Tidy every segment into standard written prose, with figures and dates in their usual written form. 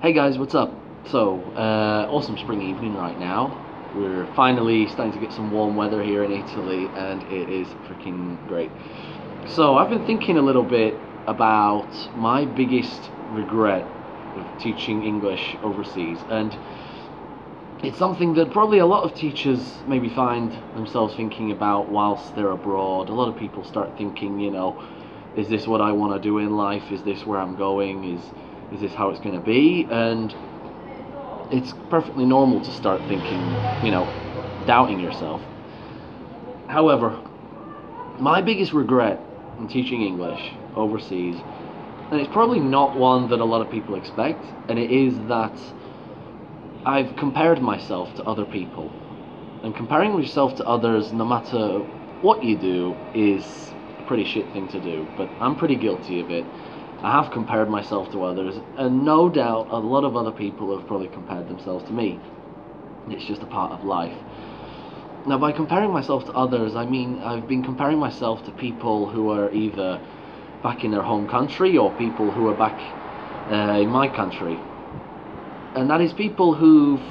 Hey guys, what's up? Awesome spring evening right now. We're finally starting to get some warm weather here in Italy, and it is freaking great. So, I've been thinking a little bit about my biggest regret of teaching English overseas, and it's something that probably a lot of teachers maybe find themselves thinking about whilst they're abroad. A lot of people start thinking, is this what I want to do in life? Is this where I'm going? Is this how it's going to be? And it's perfectly normal to start thinking, doubting yourself. However, my biggest regret in teaching English overseas, and it's probably not one that a lot of people expect, and it is that I've compared myself to other people. And comparing yourself to others, no matter what you do, is a pretty shit thing to do, but I'm pretty guilty of it. I have compared myself to others, and no doubt a lot of other people have probably compared themselves to me. It's just a part of life. Now, by comparing myself to others, I mean I've been comparing myself to people who are either back in their home country or people who are back in my country. And that is people who've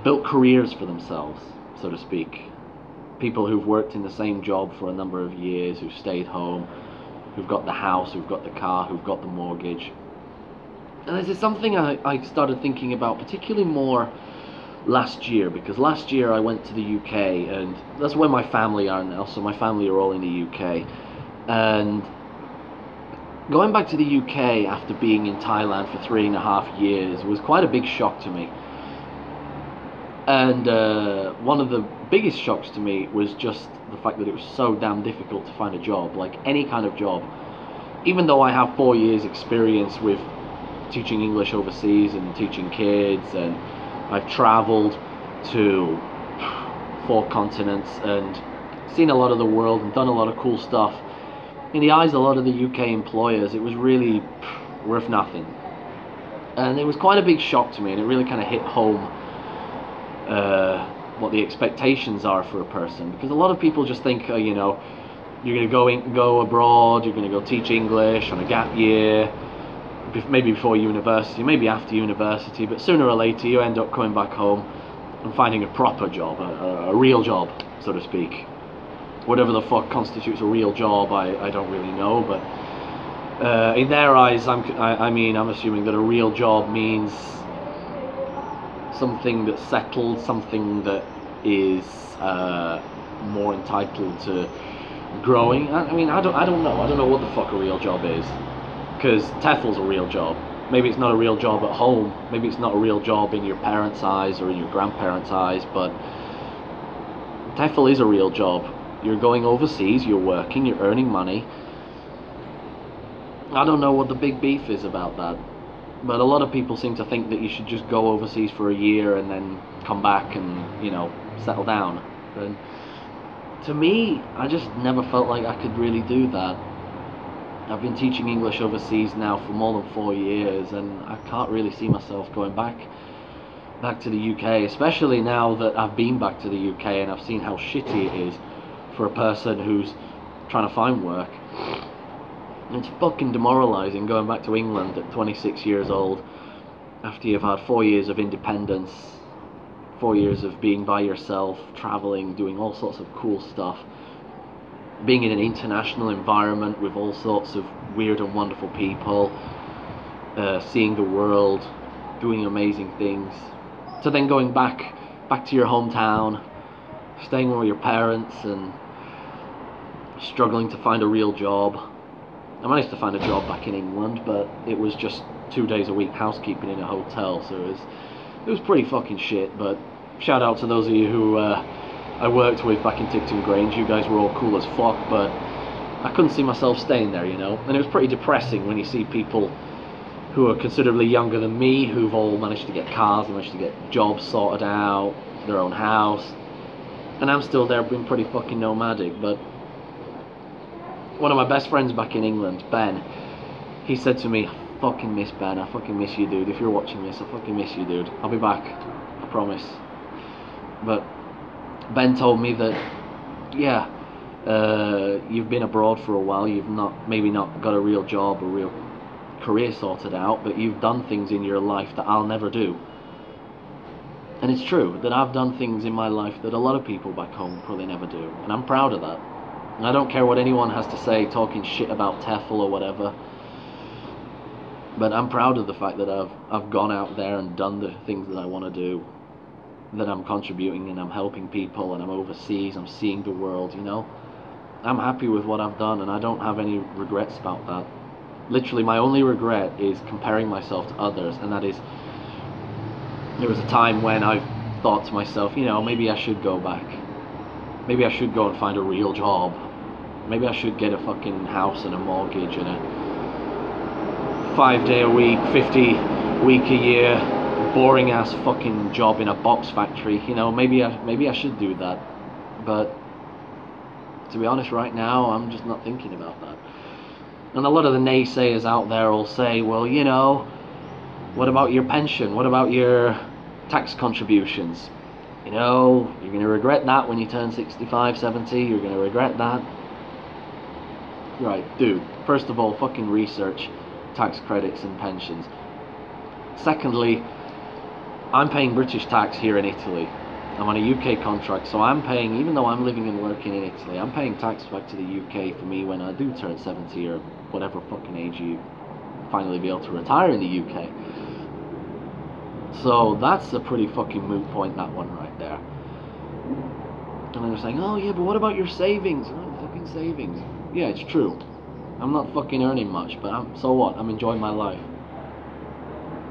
built careers for themselves, so to speak. People who've worked in the same job for a number of years, who've stayed home, who've got the house, who've got the car, who've got the mortgage. And this is something I started thinking about particularly more last year, because last year I went to the UK, and that's where my family are now, so my family are all in the UK. And going back to the UK after being in Thailand for 3.5 years was quite a big shock to me. And one of the biggest shocks to me was just the fact that it was so damn difficult to find a job, like any kind of job. Even though I have 4 years experience with teaching English overseas and teaching kids, and I've traveled to 4 continents and seen a lot of the world and done a lot of cool stuff, in the eyes of a lot of the UK employers, it was really worth nothing. And it was quite a big shock to me, and it really kind of hit home what the expectations are for a person, because a lot of people just think, you're going to go abroad, you're going to go teach English on a gap year, maybe before university, maybe after university, but sooner or later you end up coming back home and finding a proper job, a real job, so to speak. Whatever the fuck constitutes a real job, I don't really know, but in their eyes, I'm assuming that a real job means something that's settled, something that is more entitled to growing. I don't know what the fuck a real job is, because TEFL's a real job. Maybe it's not a real job at home, maybe it's not a real job in your parents' eyes or in your grandparents' eyes, but TEFL is a real job. You're going overseas, you're working, you're earning money. I don't know what the big beef is about that, but a lot of people seem to think that you should just go overseas for a year and then come back and, settle down. And to me, I just never felt like I could really do that. I've been teaching English overseas now for more than 4 years, and I can't really see myself going back to the UK, especially now that I've been back to the UK and I've seen how shitty it is for a person who's trying to find work. It's fucking demoralising going back to England at 26 years old after you've had 4 years of independence, 4 years of being by yourself, travelling, doing all sorts of cool stuff, being in an international environment with all sorts of weird and wonderful people, seeing the world, doing amazing things, to then going back to your hometown, staying with your parents and struggling to find a real job. I managed to find a job back in England, but it was just 2 days a week housekeeping in a hotel, so it was pretty fucking shit. But shout out to those of you who I worked with back in Ticton Grange. You guys were all cool as fuck, but I couldn't see myself staying there, and it was pretty depressing when you see people who are considerably younger than me, who've all managed to get cars, managed to get jobs sorted out, their own house, and I'm still there being pretty fucking nomadic. But one of my best friends back in England, Ben, he said to me, "I fucking miss Ben, I fucking miss you, dude. If you're watching this, I fucking miss you, dude. I'll be back, I promise." But Ben told me that, yeah, you've been abroad for a while, you've maybe not got a real job, a real career sorted out, but you've done things in your life that I'll never do. And it's true that I've done things in my life that a lot of people back home probably never do, and I'm proud of that. And I don't care what anyone has to say, talking shit about TEFL or whatever, but I'm proud of the fact that I've gone out there and done the things that I want to do, that I'm contributing and I'm helping people and I'm overseas, I'm seeing the world, you know. I'm happy with what I've done and I don't have any regrets about that. Literally, my only regret is comparing myself to others, and that is, there was a time when I thought to myself, you know, maybe I should go back. Maybe I should go and find a real job. Maybe I should get a fucking house and a mortgage and a 5-day a week, 50-week a year, boring ass fucking job in a box factory. You know, maybe I should do that. But to be honest, right now, I'm just not thinking about that. And a lot of the naysayers out there will say, well, you know, what about your pension? What about your tax contributions? You know, you're going to regret that when you turn 65, 70. You're going to regret that. Right, dude. First of all, fucking research tax credits and pensions. Secondly, I'm paying British tax here in Italy. I'm on a UK contract, so I'm paying, even though I'm living and working in Italy, I'm paying tax back to the UK for me when I do turn 70 or whatever fucking age you finally be able to retire in the UK. So that's a pretty fucking moot point, that one right there. And they're saying, oh yeah, but what about your savings? Oh, fucking savings. Yeah, it's true. I'm not fucking earning much, but so what? I'm enjoying my life.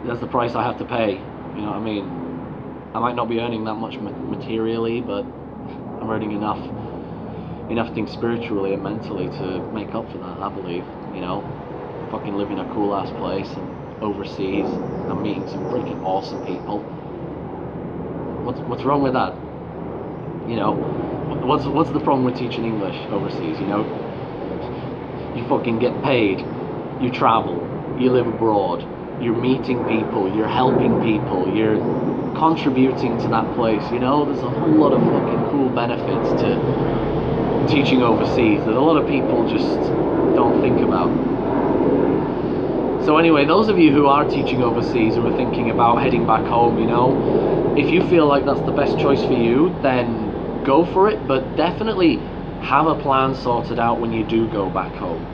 That's the price I have to pay. You know what I mean? I might not be earning that much materially, but I'm earning enough things spiritually and mentally to make up for that, I believe. You know, fucking living in a cool ass place and overseas. I'm meeting some freaking awesome people. What's wrong with that? You know, what's the problem with teaching English overseas? You know, you fucking get paid, you travel, you live abroad, you're meeting people, you're helping people, you're contributing to that place. You know, there's a whole lot of fucking cool benefits to teaching overseas that a lot of people just don't think about. So anyway, those of you who are teaching overseas, who are thinking about heading back home, you know, if you feel like that's the best choice for you, then go for it, but definitely have a plan sorted out when you do go back home.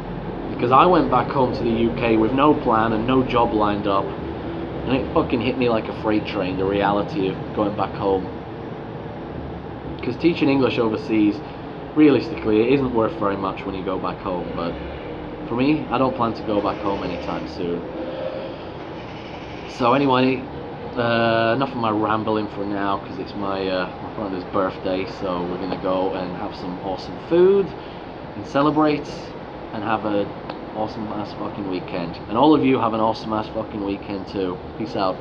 Because I went back home to the UK with no plan and no job lined up, and it fucking hit me like a freight train, the reality of going back home. Because teaching English overseas, realistically, it isn't worth very much when you go back home, but for me, I don't plan to go back home anytime soon. So anyway, enough of my rambling for now, because it's my brother's birthday, so we're going to go and have some awesome food and celebrate and have an awesome ass fucking weekend. And all of you have an awesome ass fucking weekend too. Peace out.